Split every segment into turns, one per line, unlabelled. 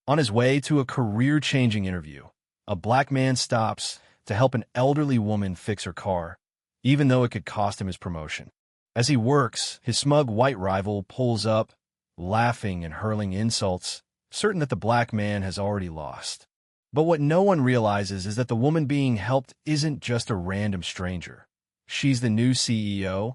On his way to a career-changing interview, a black man stops to help an elderly woman fix her car, even though it could cost him his promotion. As he works, his smug white rival pulls up, laughing and hurling insults, certain that the black man has already lost. But what no one realizes is that the woman being helped isn't just a random stranger. She's the new CEO,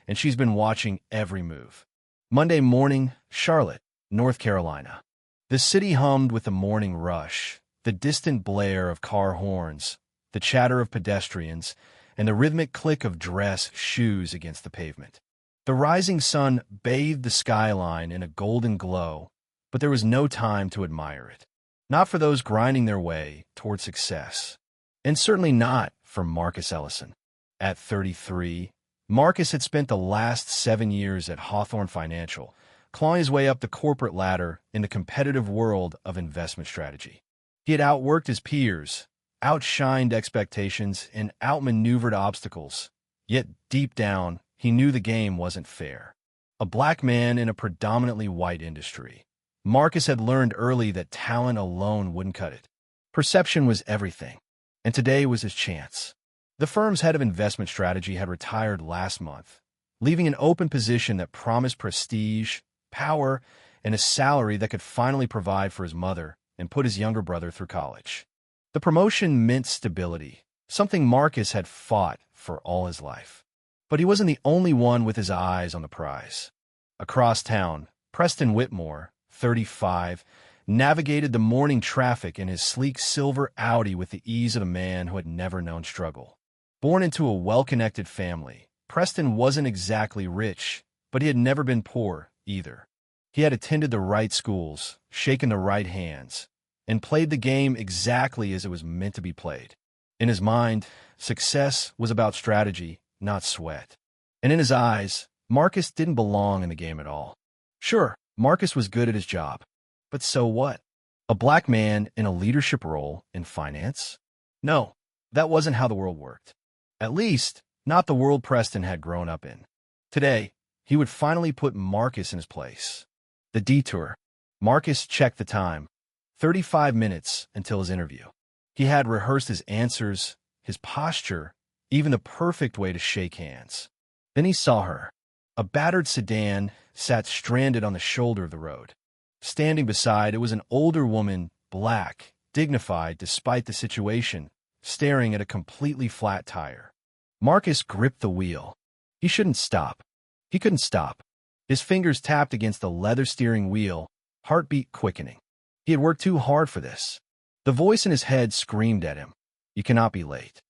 and she's been watching every move. Monday morning, Charlotte, North Carolina. The city hummed with the morning rush, the distant blare of car horns, the chatter of pedestrians, and the rhythmic click of dress shoes against the pavement. The rising sun bathed the skyline in a golden glow, but there was no time to admire it. Not for those grinding their way toward success, and certainly not for Marcus Ellison. At 33, Marcus had spent the last 7 years at Hawthorne Financial, clawing his way up the corporate ladder in the competitive world of investment strategy. He had outworked his peers, outshined expectations, and outmaneuvered obstacles. Yet deep down, he knew the game wasn't fair. A black man in a predominantly white industry, Marcus had learned early that talent alone wouldn't cut it. Perception was everything, and today was his chance. The firm's head of investment strategy had retired last month, leaving an open position that promised prestige, power, and a salary that could finally provide for his mother and put his younger brother through college. The promotion meant stability, something Marcus had fought for all his life. But he wasn't the only one with his eyes on the prize. Across town, Preston Whitmore, 35, navigated the morning traffic in his sleek silver Audi with the ease of a man who had never known struggle. Born into a well-connected family, Preston wasn't exactly rich, but he had never been poor either. He had attended the right schools, shaken the right hands, and played the game exactly as it was meant to be played. In his mind, success was about strategy, not sweat. And in his eyes, Marcus didn't belong in the game at all. Sure, Marcus was good at his job, but so what? A black man in a leadership role in finance? No, that wasn't how the world worked. At least, not the world Preston had grown up in. Today, he would finally put Marcus in his place. The detour. Marcus checked the time. 35 minutes until his interview. He had rehearsed his answers, his posture, even the perfect way to shake hands. Then he saw her. A battered sedan sat stranded on the shoulder of the road. Standing beside it was an older woman, black, dignified despite the situation, staring at a completely flat tire. Marcus gripped the wheel. He shouldn't stop. He couldn't stop. His fingers tapped against the leather steering wheel, heartbeat quickening. He had worked too hard for this. The voice in his head screamed at him, "You cannot be late."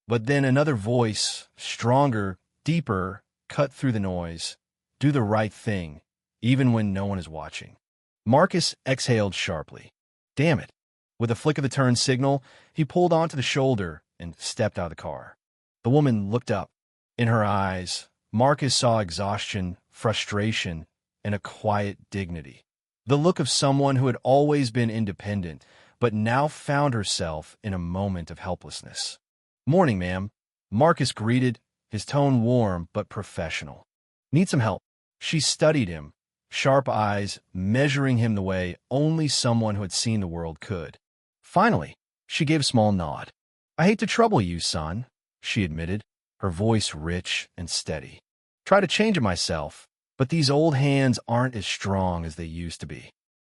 But then another voice, stronger, deeper, cut through the noise. "Do the right thing, even when no one is watching." Marcus exhaled sharply. Damn it. With a flick of the turn signal, he pulled onto the shoulder and stepped out of the car. The woman looked up. In her eyes, Marcus saw exhaustion, frustration, and a quiet dignity. The look of someone who had always been independent, but now found herself in a moment of helplessness. "Morning, ma'am," Marcus greeted, his tone warm but professional. "Need some help?" She studied him, sharp eyes measuring him the way only someone who had seen the world could. Finally, she gave a small nod. "I hate to trouble you, son," she admitted, her voice rich and steady. "Try to change it myself, but these old hands aren't as strong as they used to be."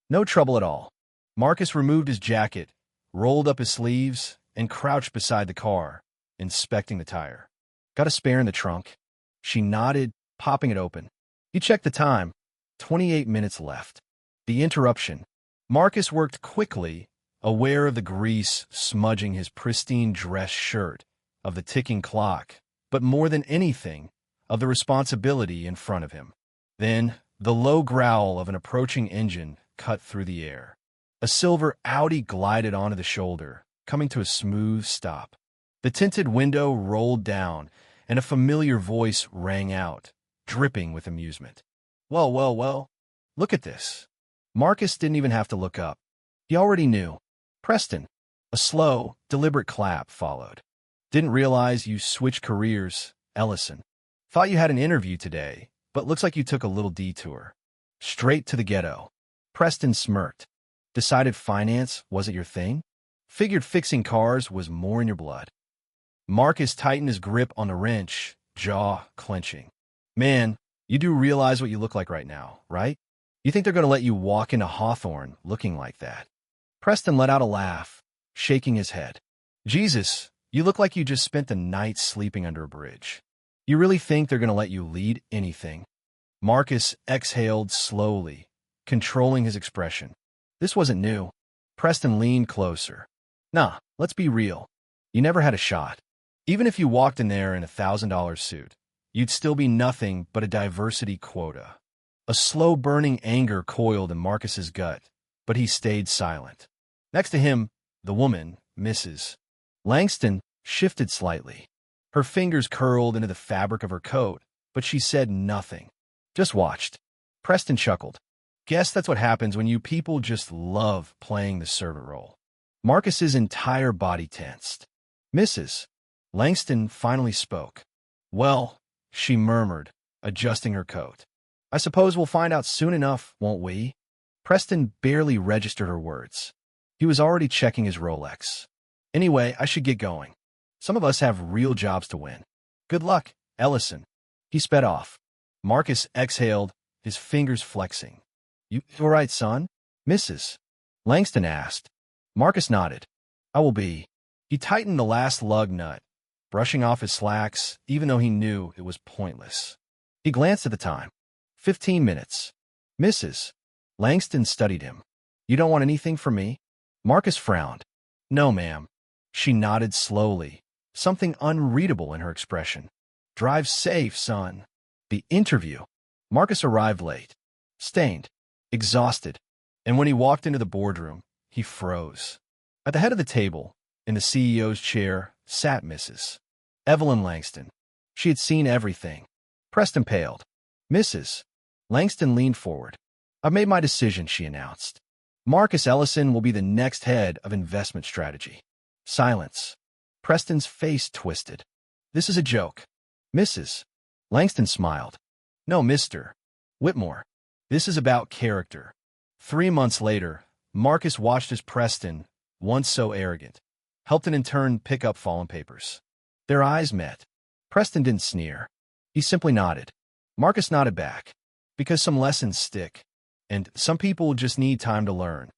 "No trouble at all." Marcus removed his jacket, rolled up his sleeves, and crouched beside the car, inspecting the tire. "Got a spare in the trunk?" She nodded, popping it open. He checked the time. 28 minutes left. The interruption. Marcus worked quickly, aware of the grease smudging his pristine dress shirt, of the ticking clock, but more than anything, of the responsibility in front of him. Then, the low growl of an approaching engine cut through the air. A silver Audi glided onto the shoulder, coming to a smooth stop. The tinted window rolled down, and a familiar voice rang out, dripping with amusement. "Well, well, well, look at this." Marcus didn't even have to look up. He already knew. "Preston." A slow, deliberate clap followed. "Didn't realize you switched careers, Ellison. Thought you had an interview today, but looks like you took a little detour. Straight to the ghetto." Preston smirked. Decided finance wasn't your thing? Figured fixing cars was more in your blood? Marcus tightened his grip on the wrench, jaw clenching. Man, you do realize what you look like right now, right? You think they're going to let you walk into Hawthorne looking like that? Preston let out a laugh, shaking his head. Jesus, you look like you just spent the night sleeping under a bridge. You really think they're going to let you lead anything? Marcus exhaled slowly, controlling his expression. This wasn't new. Preston leaned closer. Nah, let's be real. You never had a shot. Even if you walked in there in a $1,000 suit, you'd still be nothing but a diversity quota. A slow-burning anger coiled in Marcus's gut, but he stayed silent. Next to him, the woman, Mrs. Langston, shifted slightly. Her fingers curled into the fabric of her coat, but she said nothing. Just watched. Preston chuckled. Guess that's what happens when you people just love playing the servant role. Marcus's entire body tensed. Mrs. Langston finally spoke. Well, she murmured, adjusting her coat. I suppose we'll find out soon enough, won't we? Preston barely registered her words. He was already checking his Rolex. Anyway, I should get going. Some of us have real jobs to win. Good luck, Ellison. He sped off. Marcus exhaled, his fingers flexing. You all right, son? Mrs. Langston asked. Marcus nodded. I will be. He tightened the last lug nut, brushing off his slacks, even though he knew it was pointless. He glanced at the time. 15 minutes. Mrs. Langston studied him. You don't want anything from me? Marcus frowned. No, ma'am. She nodded slowly, something unreadable in her expression. Drive safe, son. The interview. Marcus arrived late, stained, exhausted, and when he walked into the boardroom, he froze. At the head of the table, in the CEO's chair, sat Mrs. Evelyn Langston. She had seen everything. Preston paled. Mrs. Langston leaned forward. I've made my decision, she announced. Marcus Ellison will be the next head of investment strategy. Silence. Preston's face twisted. This is a joke. Mrs. Langston smiled. No, Mr. Whitmore. This is about character. 3 months later, Marcus watched as Preston, once so arrogant, helped an intern pick up fallen papers. Their eyes met. Preston didn't sneer. He simply nodded. Marcus nodded back. Because some lessons stick, and some people just need time to learn.